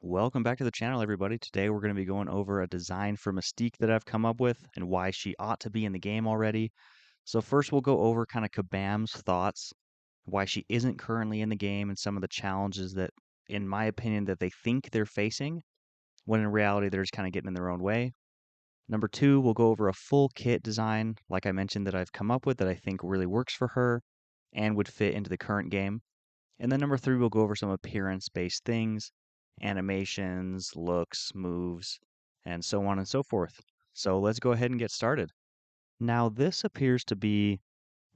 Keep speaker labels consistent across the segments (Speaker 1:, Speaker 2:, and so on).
Speaker 1: Welcome back to the channel, everybody. Today we're going to be going over a design for Mystique that I've come up with and why she ought to be in the game already. So first we'll go over kind of Kabam's thoughts, why she isn't currently in the game and some of the challenges that, in my opinion, that they think they're facing, when in reality they're just kind of getting in their own way. Number two, we'll go over a full kit design, like I mentioned, that I've come up with that I think really works for her and would fit into the current game. And then number three, we'll go over some appearance-based things, animations, looks, moves, and so on and so forth. So let's go ahead and get started. Now, this appears to be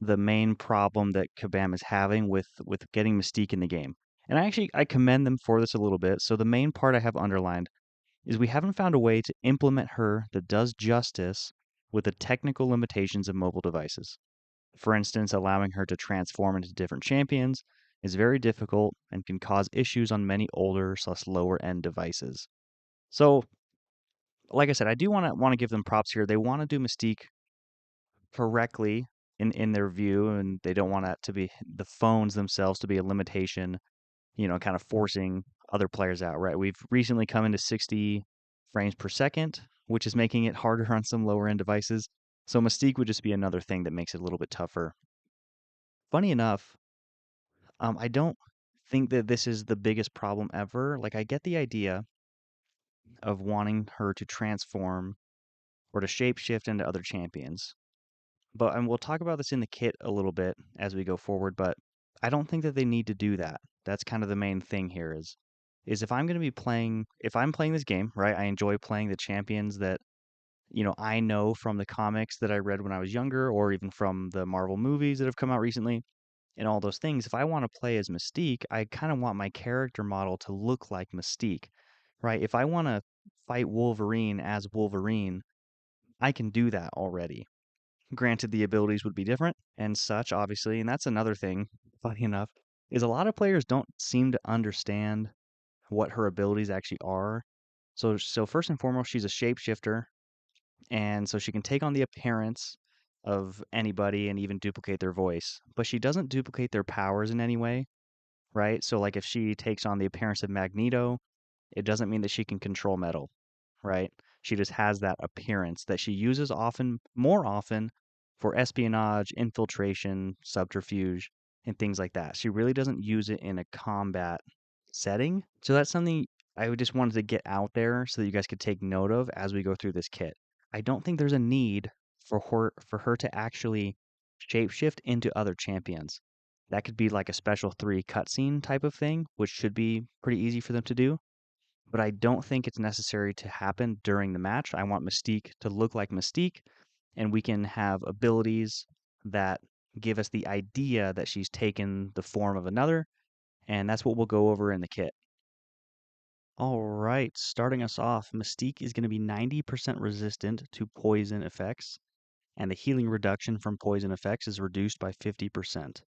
Speaker 1: the main problem that Kabam is having with getting Mystique in the game. And I commend them for this a little bit. So the main part I have underlined is we haven't found a way to implement her that does justice with the technical limitations of mobile devices. For instance, allowing her to transform into different champions is very difficult and can cause issues on many older/lower end devices. So, like I said, I do want to give them props here. They want to do Mystique correctly in their view, and they don't want that to be the phones themselves to be a limitation, kind of forcing other players out, right? We've recently come into 60 frames per second, which is making it harder on some lower end devices. So Mystique would just be another thing that makes it a little bit tougher. Funny enough, I don't think that this is the biggest problem ever. Like, I get the idea of wanting her to transform or to shapeshift into other champions. And we'll talk about this in the kit a little bit as we go forward, but I don't think that they need to do that. That's kind of the main thing here is if I'm playing this game, right? I enjoy playing the champions that, I know from the comics that I read when I was younger or even from the Marvel movies that have come out recently and all those things. If I want to play as Mystique, I kind of want my character model to look like Mystique, right? If I want to fight Wolverine as Wolverine, I can do that already. Granted, the abilities would be different and such, obviously, and that's another thing, funny enough, is a lot of players don't seem to understand what her abilities actually are. So first and foremost, she's a shapeshifter, and so she can take on the appearance of anybody and even duplicate their voice, but she doesn't duplicate their powers in any way, right? So like if she takes on the appearance of Magneto, it doesn't mean that she can control metal, right? She just has that appearance that she uses more often for espionage, infiltration, subterfuge, and things like that. She really doesn't use it in a combat setting. So that's something I just wanted to get out there so that you guys could take note of as we go through this kit. I don't think there's a need for her to actually shapeshift into other champions. That could be like a special 3 cutscene type of thing, which should be pretty easy for them to do, but I don't think it's necessary to happen during the match. I want Mystique to look like Mystique, and we can have abilities that give us the idea that she's taken the form of another, and that's what we'll go over in the kit. All right, starting us off, Mystique is going to be 90% resistant to poison effects, and the healing reduction from poison effects is reduced by 50%.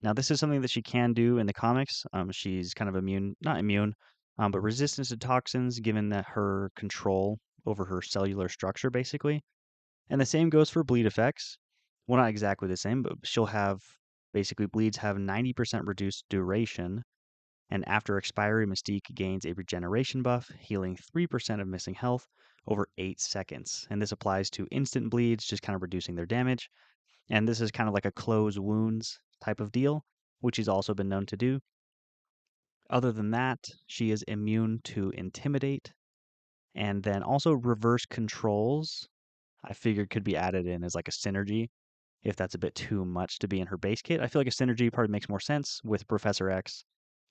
Speaker 1: Now, this is something that she can do in the comics. She's kind of immune, not immune, but resistant to toxins given that her control over her cellular structure, basically. And the same goes for bleed effects. Well, not exactly the same, but she'll have basically bleeds have 90% reduced duration. And after expiry, Mystique gains a regeneration buff, healing 3% of missing health over 8 seconds. And this applies to instant bleeds, just kind of reducing their damage. And this is kind of like a close wounds type of deal, which he's also been known to do. Other than that, she is immune to intimidate. And then also reverse controls, I figured could be added in as like a synergy if that's a bit too much to be in her base kit. I feel like a synergy probably makes more sense with Professor X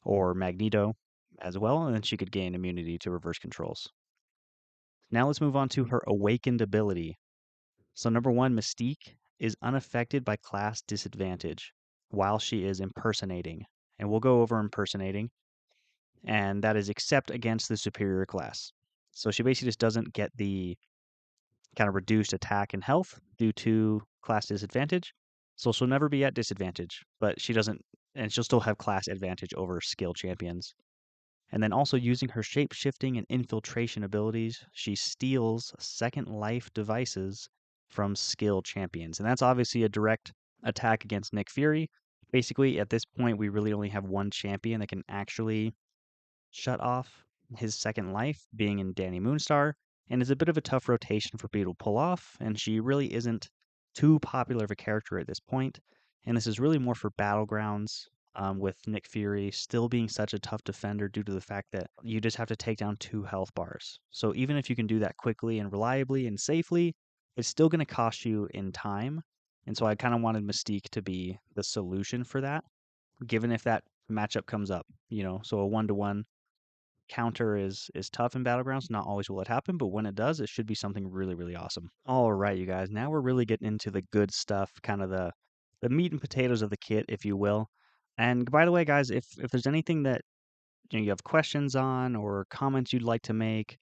Speaker 1: or Magneto as well, and then she could gain immunity to reverse controls. Now let's move on to her awakened ability. So number one, Mystique is unaffected by class disadvantage while she is impersonating. And we'll go over impersonating, and that is except against the superior class. So she basically just doesn't get the kind of reduced attack and health due to class disadvantage. So she'll never be at disadvantage, but she doesn't, and she'll still have class advantage over skill champions. And then also using her shape shifting and infiltration abilities, she steals second life devices from skill champions. And that's obviously a direct attack against Nick Fury. Basically, at this point, we really only have one champion that can actually shut off his second life being in Danny Moonstar, and is a bit of a tough rotation for people to pull off, and she really isn't too popular of a character at this point. And this is really more for Battlegrounds, with Nick Fury still being such a tough defender due to the fact that you just have to take down 2 health bars. So even if you can do that quickly and reliably and safely, it's still going to cost you in time. And so I kind of wanted Mystique to be the solution for that, given if that matchup comes up, so a 1-to-1 counter is tough in Battlegrounds. Not always will it happen, but when it does, it should be something really, really awesome. All right, you guys. Now we're really getting into the good stuff, kind of the meat and potatoes of the kit, if you will. And by the way, guys, if there's anything that you have questions on or comments you'd like to make,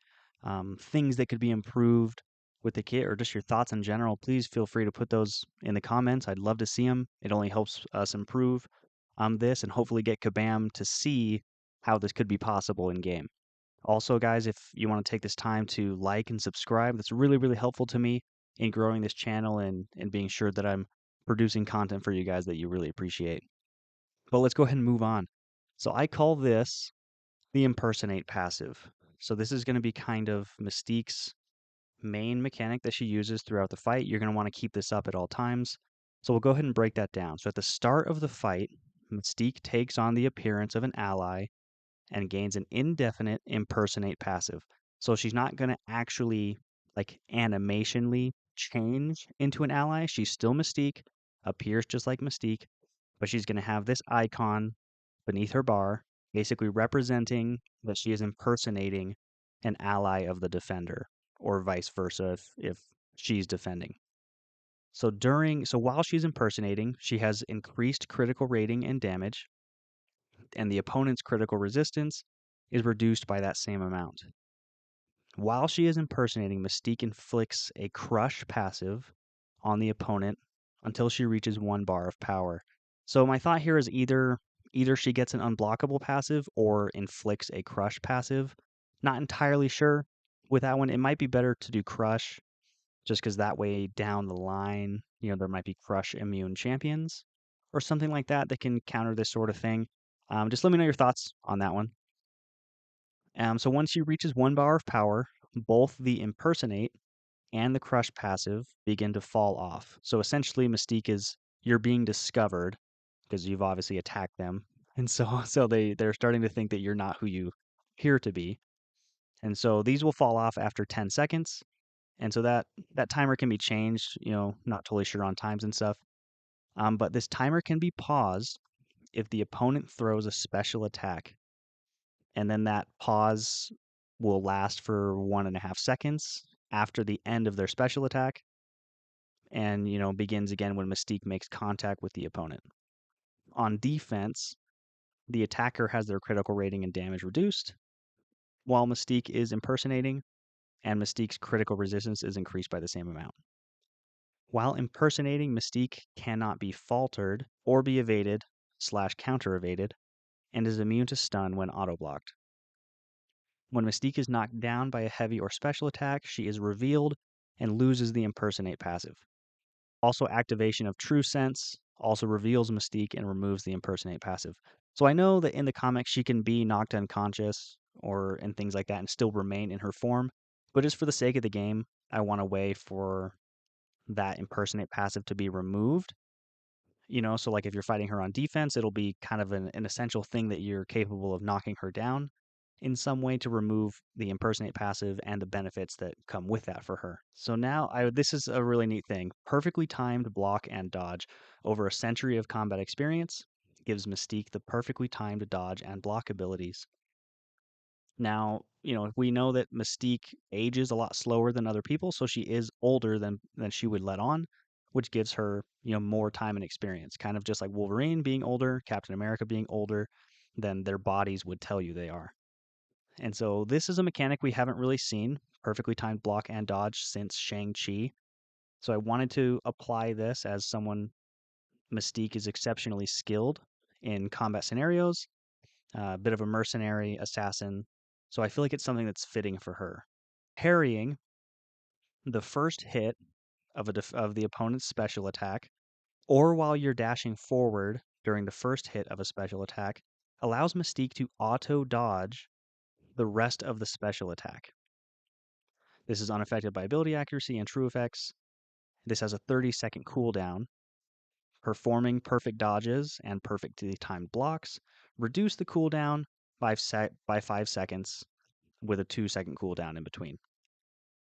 Speaker 1: things that could be improved with the kit, or just your thoughts in general, please feel free to put those in the comments. I'd love to see them. It only helps us improve this and hopefully get Kabam to see how this could be possible in game. Also, guys, if you want to take this time to like and subscribe, that's really, really helpful to me in growing this channel and being sure that I'm producing content for you guys that you really appreciate. But let's go ahead and move on. So I call this the impersonate passive. So this is going to be kind of Mystique's main mechanic that she uses throughout the fight. You're going to want to keep this up at all times. So we'll go ahead and break that down. So at the start of the fight, Mystique takes on the appearance of an ally and gains an indefinite impersonate passive. So she's not going to actually like animationally change into an ally. She's still Mystique, appears just like Mystique, but she's going to have this icon beneath her bar, basically representing that she is impersonating an ally of the defender, or vice versa if she's defending. So while she's impersonating, she has increased critical rating and damage, and the opponent's critical resistance is reduced by that same amount. While she is impersonating, Mystique inflicts a crush passive on the opponent until she reaches 1 bar of power. So my thought here is either she gets an unblockable passive or inflicts a crush passive. Not entirely sure with that one. It might be better to do crush just because that way down the line, there might be crush immune champions or something like that that can counter this sort of thing. Just let me know your thoughts on that one. So once she reaches 1 bar of power, both the impersonate and the crush passive begin to fall off. So essentially, Mystique is you're being discovered because you've obviously attacked them, and so they're starting to think that you're not who you appear to be, and so these will fall off after 10 seconds, and so that timer can be changed. Not totally sure on times and stuff, but this timer can be paused if the opponent throws a special attack, and then that pause will last for 1.5 seconds after the end of their special attack, and begins again when Mystique makes contact with the opponent. On defense, the attacker has their critical rating and damage reduced, while Mystique is impersonating, and Mystique's critical resistance is increased by the same amount. While impersonating, Mystique cannot be faltered or be evaded/counter evaded, and is immune to stun when auto blocked. When Mystique is knocked down by a heavy or special attack, she is revealed and loses the impersonate passive. Also, activation of True Sense also reveals Mystique and removes the impersonate passive. So I know that in the comics she can be knocked unconscious and things like that and still remain in her form, but just for the sake of the game, I want a way for that impersonate passive to be removed. So like if you're fighting her on defense, it'll be kind of an essential thing that you're capable of knocking her down in some way to remove the impersonate passive and the benefits that come with that for her. So now this is a really neat thing. Perfectly timed block and dodge. Over a century of combat experience gives Mystique the perfectly timed dodge and block abilities. Now, we know that Mystique ages a lot slower than other people, so she is older than she would let on, which gives her, more time and experience. Kind of just like Wolverine being older, Captain America being older than their bodies would tell you they are. And so this is a mechanic we haven't really seen, perfectly timed block and dodge, since Shang-Chi. So I wanted to apply this as someone Mystique is exceptionally skilled in combat scenarios, a bit of a mercenary assassin. So I feel like it's something that's fitting for her. Parrying the first hit of the opponent's special attack, or while you're dashing forward during the first hit of a special attack, allows Mystique to auto dodge the rest of the special attack. This is unaffected by ability accuracy and true effects. This has a 30-second cooldown. Performing perfect dodges and perfectly timed blocks reduce the cooldown by 5 seconds with a 2-second cooldown in between.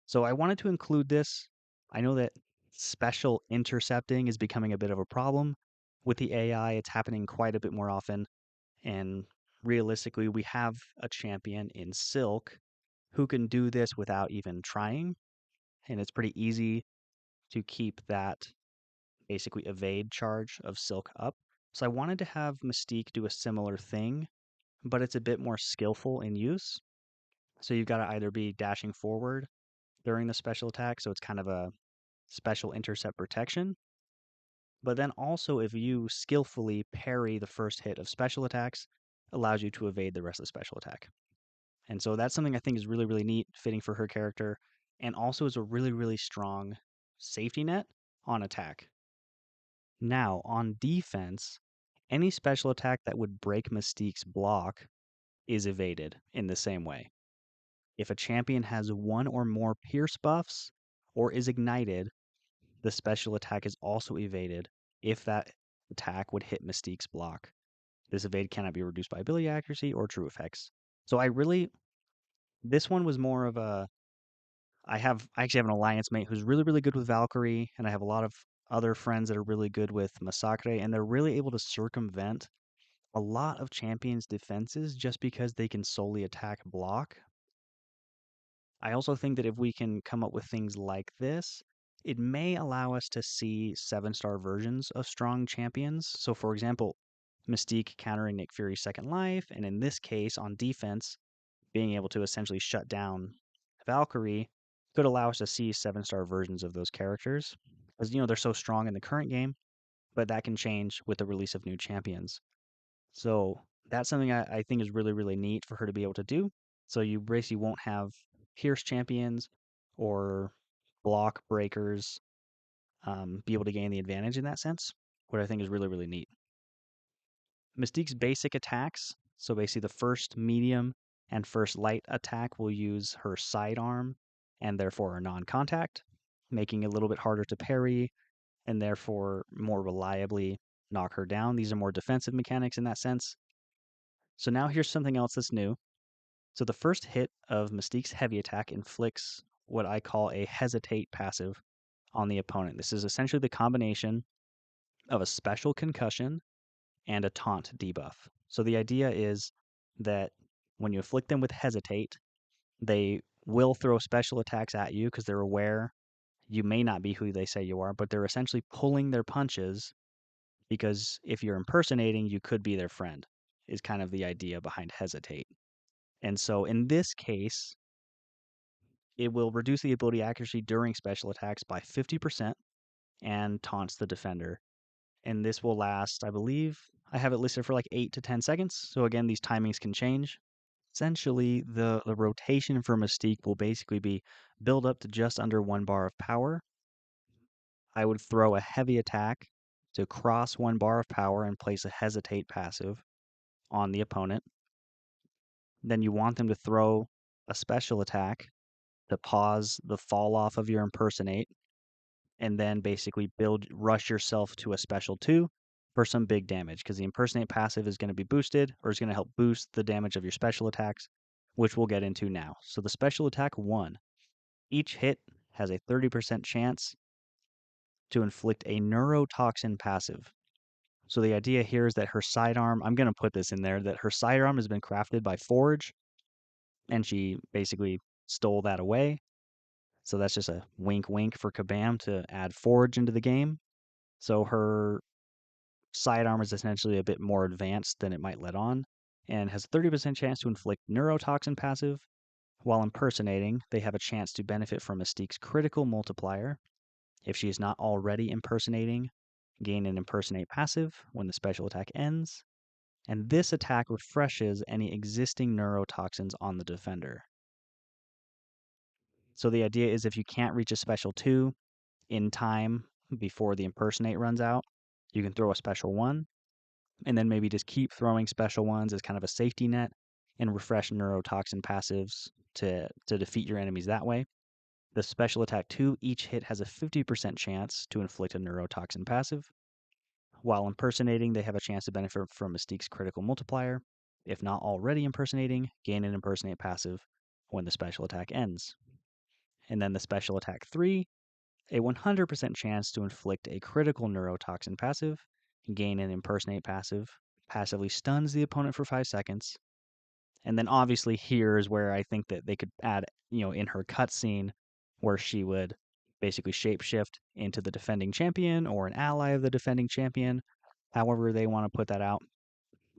Speaker 1: So I wanted to include this. I know that special intercepting is becoming a bit of a problem with the AI. It's happening quite a bit more often. And realistically, we have a champion in Silk who can do this without even trying. And it's pretty easy to keep that basically evade charge of Silk up. So I wanted to have Mystique do a similar thing, but it's a bit more skillful in use. So you've got to either be dashing forward during the special attack, so it's kind of a special intercept protection. But then also, if you skillfully parry the first hit of special attacks, allows you to evade the rest of the special attack. And so that's something I think is really, really neat, fitting for her character, and also is a really, really strong safety net on attack. Now, on defense, any special attack that would break Mystique's block is evaded in the same way. If a champion has one or more pierce buffs or is ignited, the special attack is also evaded if that attack would hit Mystique's block. This evade cannot be reduced by ability accuracy or true effects. So this one was more of a, I actually have an alliance mate who's really, really good with Valkyrie, and I have a lot of other friends that are really good with Masacre, and they're really able to circumvent a lot of champions' defenses just because they can solely attack block. I also think that if we can come up with things like this, it may allow us to see 7-star versions of strong champions. So, for example, Mystique countering Nick Fury's second life, and in this case, on defense, being able to essentially shut down Valkyrie could allow us to see 7-star versions of those characters. Because, they're so strong in the current game, but that can change with the release of new champions. So that's something I think is really, really neat for her to be able to do. So you basically won't have Pierce champions or block breakers be able to gain the advantage in that sense, what I think is really, really neat. Mystique's basic attacks, so basically the first medium and first light attack will use her sidearm and therefore a non-contact, making it a little bit harder to parry and therefore more reliably knock her down. These are more defensive mechanics in that sense. So now here's something else that's new. So the first hit of Mystique's heavy attack inflicts what I call a hesitate passive on the opponent. This is essentially the combination of a special concussion and a taunt debuff. So the idea is that when you afflict them with hesitate, they will throw special attacks at you because they're aware you may not be who they say you are, but they're essentially pulling their punches because if you're impersonating, you could be their friend, is kind of the idea behind hesitate. And so in this case, it will reduce the ability accuracy during special attacks by 50% and taunts the defender. And this will last, I believe, I have it listed for like 8 to 10 seconds. So again, these timings can change. Essentially, the rotation for Mystique will basically be build up to just under 1 bar of power. I would throw a heavy attack to cross 1 bar of power and place a hesitate passive on the opponent. Then you want them to throw a special attack to pause the fall off of your impersonate, and then basically rush yourself to a special 2 for some big damage, because the impersonate passive is going to be boosted, or is going to help boost the damage of your special attacks, which we'll get into now. So the special attack 1, each hit has a 30% chance to inflict a neurotoxin passive. So the idea here is that her sidearm, I'm going to put this in there, that her sidearm has been crafted by Forge, and she basically stole that away. So that's just a wink wink for Kabam to add Forge into the game. So her sidearm is essentially a bit more advanced than it might let on, and has a 30% chance to inflict neurotoxin passive. While impersonating, they have a chance to benefit from Mystique's critical multiplier. If she is not already impersonating, gain an impersonate passive when the special attack ends. And this attack refreshes any existing neurotoxins on the defender. So the idea is if you can't reach a special 2 in time before the impersonate runs out, you can throw a special 1, and then maybe just keep throwing special 1s as kind of a safety net and refresh neurotoxin passives to defeat your enemies that way. The special attack 2, each hit has a 50% chance to inflict a neurotoxin passive. While impersonating, they have a chance to benefit from Mystique's critical multiplier. If not already impersonating, gain an impersonate passive when the special attack ends. And then the special attack 3, a 100% chance to inflict a critical neurotoxin passive, gain an impersonate passive, passively stuns the opponent for 5 seconds. And then obviously here is where I think that they could add, in her cutscene where she would basically shapeshift into the defending champion or an ally of the defending champion, however they want to put that out,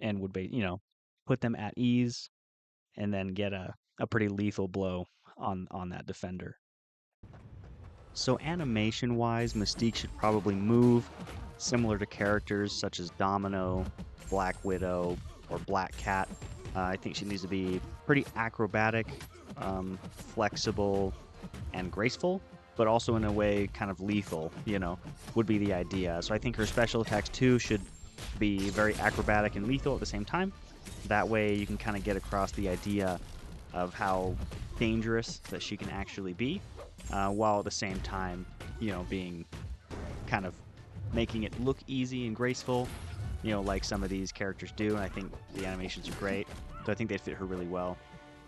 Speaker 1: and would be, put them at ease and then get a pretty lethal blow on that defender. So animation wise, Mystique should probably move similar to characters such as Domino, Black Widow, or Black Cat. I think she needs to be pretty acrobatic, flexible, and graceful, but also in a way kind of lethal, would be the idea. So I think her special attacks too should be very acrobatic and lethal at the same time. That way you can kind of get across the idea of how dangerous that she can actually be, while at the same time, being kind of making it look easy and graceful, like some of these characters do. And I think the animations are great, so I think they'd fit her really well.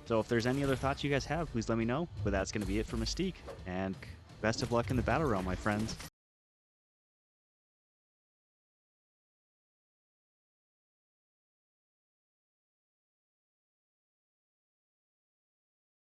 Speaker 1: So if there's any other thoughts you guys have, please let me know. But that's going to be it for Mystique, and best of luck in the battle realm, my friends.